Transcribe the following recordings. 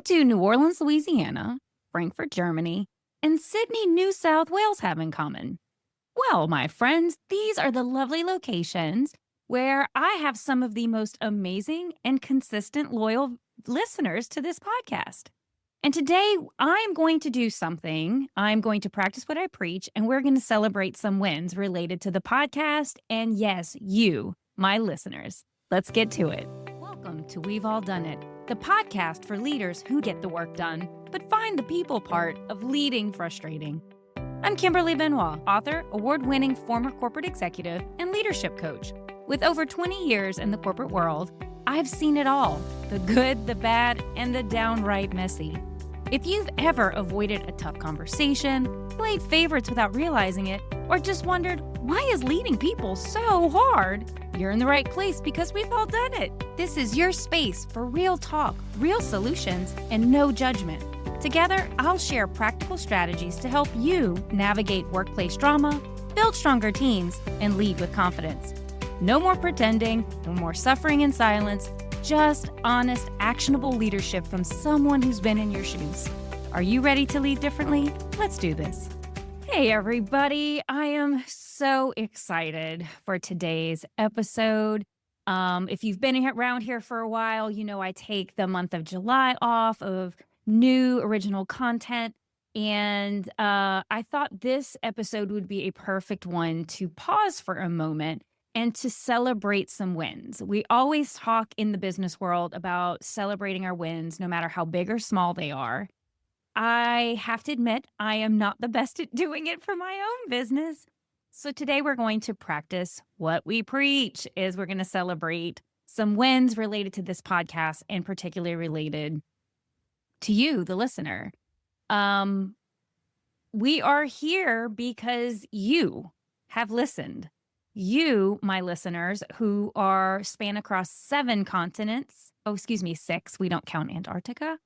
What do New Orleans, Louisiana, Frankfurt, Germany, and Sydney, New South Wales have in common? Well, my friends, these are the lovely locations where I have some of the most amazing and consistent loyal listeners to this podcast. And today I'm going to do something. I'm going to practice what I preach, and we're going to celebrate some wins related to the podcast. And yes, you, my listeners. Let's get to it. Welcome to We've All Done It, the podcast for leaders who get the work done, but find the people part of leading frustrating. I'm Kimberly Benoit, author, award-winning former corporate executive, and leadership coach. With over 20 years in the corporate world, I've seen it all, the good, the bad, and the downright messy. If you've ever avoided a tough conversation, played favorites without realizing it, or just wondered, why is leading people so hard? You're in the right place because we've all done it. This is your space for real talk, real solutions, and no judgment. Together, I'll share practical strategies to help you navigate workplace drama, build stronger teams, and lead with confidence. No more pretending, no more suffering in silence, just honest, actionable leadership from someone who's been in your shoes. Are you ready to lead differently? Let's do this. Hey, everybody. I am so excited for today's episode. If you've been around here for a while, you know I take the month of July off of new original content. And I thought this episode would be a perfect one to pause for a moment and to celebrate some wins. We always talk in the business world about celebrating our wins, no matter how big or small they are. I have to admit, I am not the best at doing it for my own business. So today we're going to practice what we preach, is we're going to celebrate some wins related to this podcast and particularly related to you, the listener. We are here because you have listened. You, my listeners, who are span across 7 continents. Oh, excuse me, 6. We don't count Antarctica.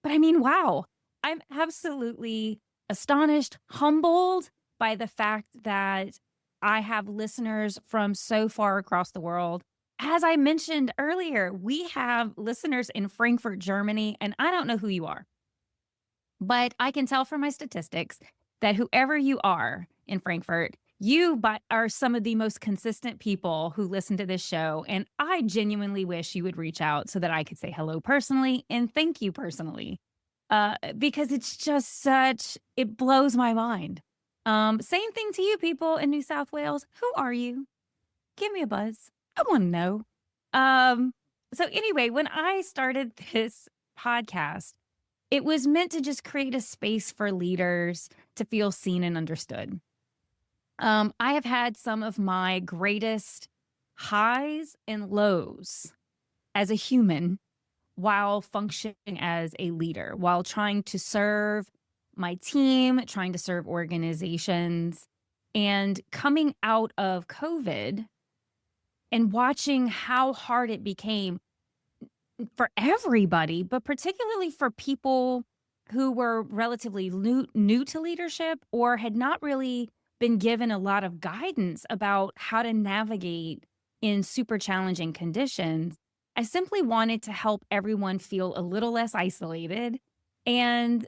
But I mean, wow, I'm absolutely astonished, humbled by the fact that I have listeners from so far across the world. As I mentioned earlier, we have listeners in Frankfurt, Germany, and I don't know who you are, but I can tell from my statistics that whoever you are in Frankfurt, you are some of the most consistent people who listen to this show, and I genuinely wish you would reach out so that I could say hello personally and thank you personally, because it's just it blows my mind. Same thing to you people in New South Wales. Who are you? Give me a buzz. I want to know. So anyway, when I started this podcast, it was meant to just create a space for leaders to feel seen and understood. I have had some of my greatest highs and lows as a human while functioning as a leader, while trying to serve my team, trying to serve organizations, and coming out of COVID and watching how hard it became for everybody, but particularly for people who were relatively new to leadership or had not really been given a lot of guidance about how to navigate in super challenging conditions. I simply wanted to help everyone feel a little less isolated and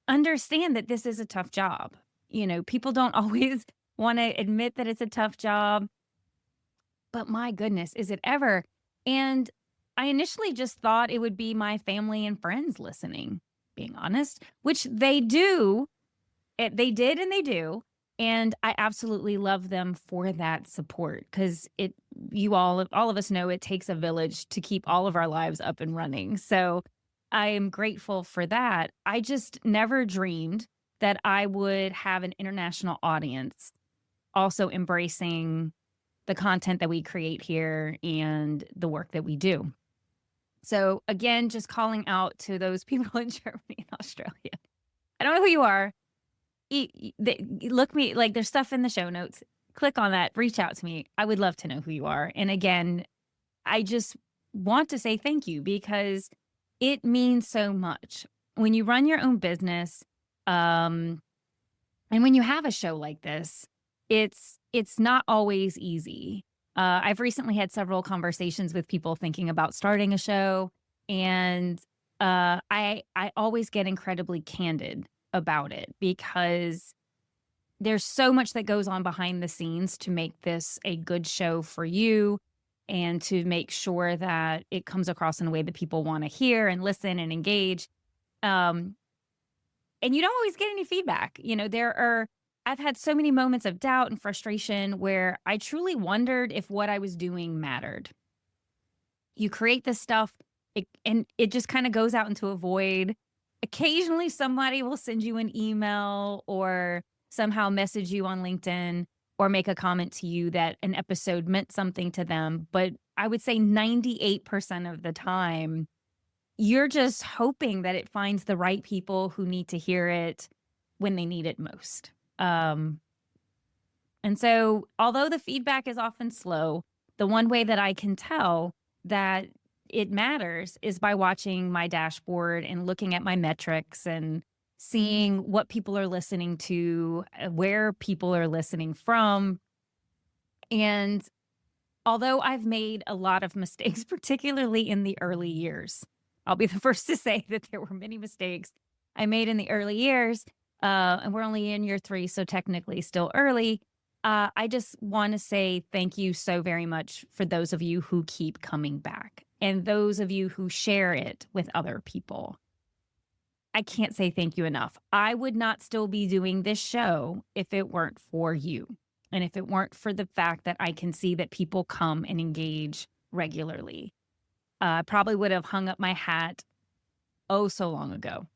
understand that this is a tough job. You know, people don't always want to admit that it's a tough job, but my goodness, is it ever? And I initially just thought it would be my family and friends listening, being honest, which they do. They did and they do. And I absolutely love them for that support, because all of us know it takes a village to keep all of our lives up and running. So I am grateful for that. I just never dreamed that I would have an international audience also embracing the content that we create here and the work that we do. So again, just calling out to those people in Germany and Australia. I don't know who you are. Look me, like, there's stuff in the show notes. Click on that, reach out to me. I would love to know who you are. And again, I just want to say thank you, because it means so much when you run your own business. And when you have a show like this, it's not always easy. I've recently had several conversations with people thinking about starting a show, And I always get incredibly candid about it because there's so much that goes on behind the scenes to make this a good show for you and to make sure that it comes across in a way that people want to hear and listen and engage. Um, and you don't always get any feedback. I've had so many moments of doubt and frustration where I truly wondered if what I was doing mattered. You create this stuff, and it just kind of goes out into a void. Occasionally, somebody will send you an email or somehow message you on LinkedIn or make a comment to you that an episode meant something to them. But I would say 98% of the time, you're just hoping that it finds the right people who need to hear it when they need it most. And so, although the feedback is often slow, the one way that I can tell that it matters is by watching my dashboard and looking at my metrics and seeing what people are listening to, where people are listening from. And although I've made a lot of mistakes, particularly in the early years, I'll be the first to say that there were many mistakes I made in the early years. And we're only in year 3, so technically still early. I just want to say thank you so very much for those of you who keep coming back and those of you who share it with other people. I can't say thank you enough. I would not still be doing this show if it weren't for you and if it weren't for the fact that I can see that people come and engage regularly. I probably would have hung up my hat so long ago.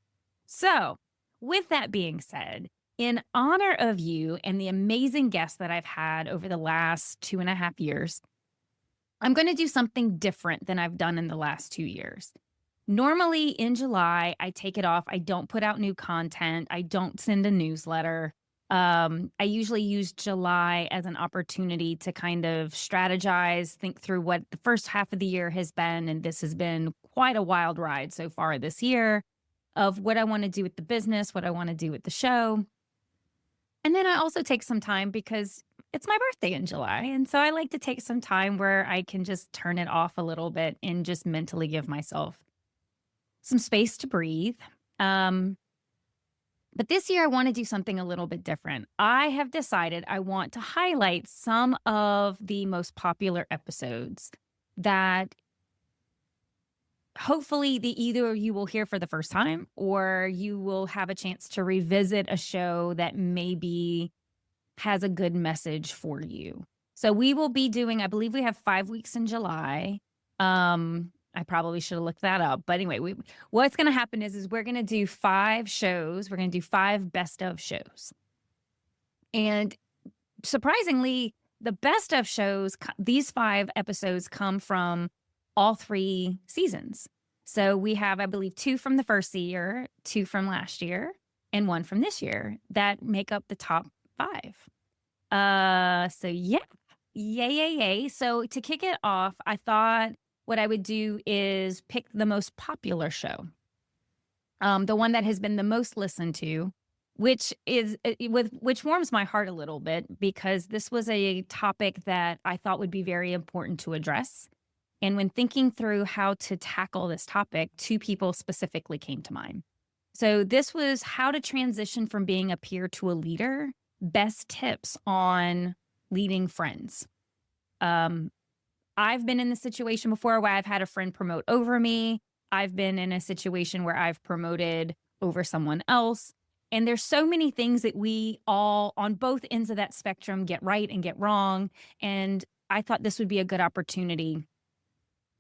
So, with that being said, in honor of you and the amazing guests that I've had over the last 2.5 years, I'm going to do something different than I've done in the last 2 years. Normally in July, I take it off. I don't put out new content. I don't send a newsletter. I usually use July as an opportunity to kind of strategize, think through what the first half of the year has been. And this has been quite a wild ride so far this year of what I want to do with the business, what I want to do with the show. And then I also take some time because it's my birthday in July. And so I like to take some time where I can just turn it off a little bit and just mentally give myself some space to breathe. But this year I want to do something a little bit different. I have decided I want to highlight some of the most popular episodes that hopefully either you will hear for the first time or you will have a chance to revisit a show that maybe has a good message for you. So we will be doing, I believe we have 5 weeks in July. I probably should have looked that up. But anyway, what's going to happen is we're going to do 5 shows. We're going to do 5 best of shows. And surprisingly, the best of shows, these 5 episodes come from all 3 seasons. So we have, I believe, 2 from the first year, 2 from last year, and 1 from this year that make up the top 5. So yay. So to kick it off, I thought what I would do is pick the most popular show, the one that has been the most listened to, which warms my heart a little bit because this was a topic that I thought would be very important to address. And when thinking through how to tackle this topic, 2 people specifically came to mind. So this was how to transition from being a peer to a leader, best tips on leading friends. I've been in the situation before where I've had a friend promote over me. I've been in a situation where I've promoted over someone else. And there's so many things that we all on both ends of that spectrum get right and get wrong. And I thought this would be a good opportunity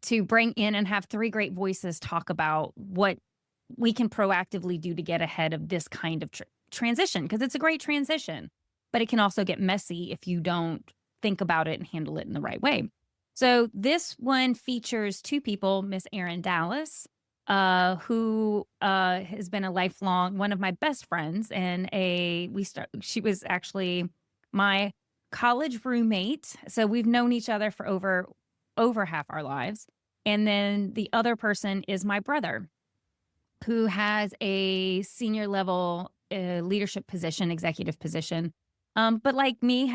to bring in and have 3 great voices talk about what we can proactively do to get ahead of this kind of transition, because it's a great transition, but it can also get messy if you don't think about it and handle it in the right way. So this one features 2 people, Miss Erin Dallas, who has been a lifelong, one of my best friends, and she was actually my college roommate. So we've known each other for over half our lives. And then the other person is my brother, who has a senior level leadership position, executive position. But like me,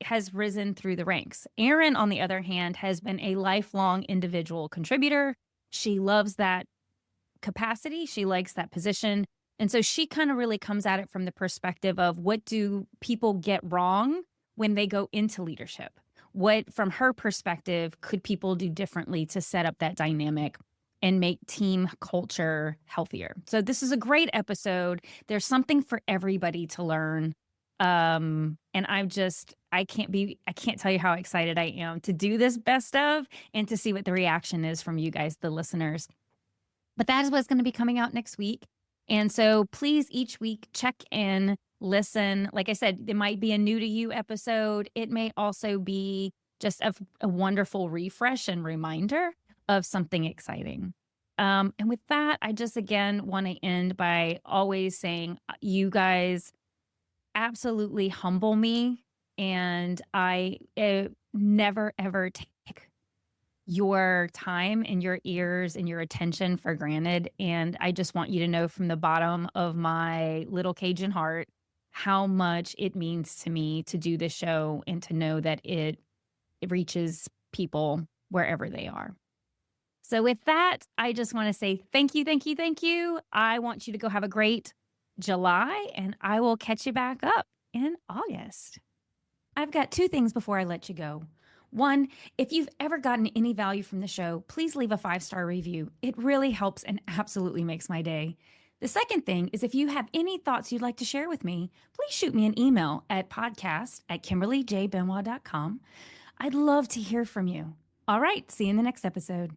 has risen through the ranks. Erin, on the other hand, has been a lifelong individual contributor. She loves that capacity. She likes that position. And so she kind of really comes at it from the perspective of what do people get wrong when they go into leadership? What, from her perspective, could people do differently to set up that dynamic and make team culture healthier? So this is a great episode. There's something for everybody to learn. And I can't tell you how excited I am to do this best of and to see what the reaction is from you guys, the listeners. But that is what's going to be coming out next week. And so please each week check in, listen. Like I said, it might be a new to you episode. It may also be just a wonderful refresh and reminder of something exciting. And with that, I just again want to end by always saying you guys absolutely humble me. And I never, ever take your time and your ears and your attention for granted. And I just want you to know from the bottom of my little Cajun heart how much it means to me to do this show and to know that it reaches people wherever they are. So with that, I just want to say thank you, thank you, thank you. I want you to go have a great July, and I will catch you back up in August. I've got two things before I let you go. One, if you've ever gotten any value from the show, please leave a 5-star review. It really helps and absolutely makes my day. The second thing is if you have any thoughts you'd like to share with me, please shoot me an email at podcast@KimberlyJBenoit.com. I'd love to hear from you. All right, see you in the next episode.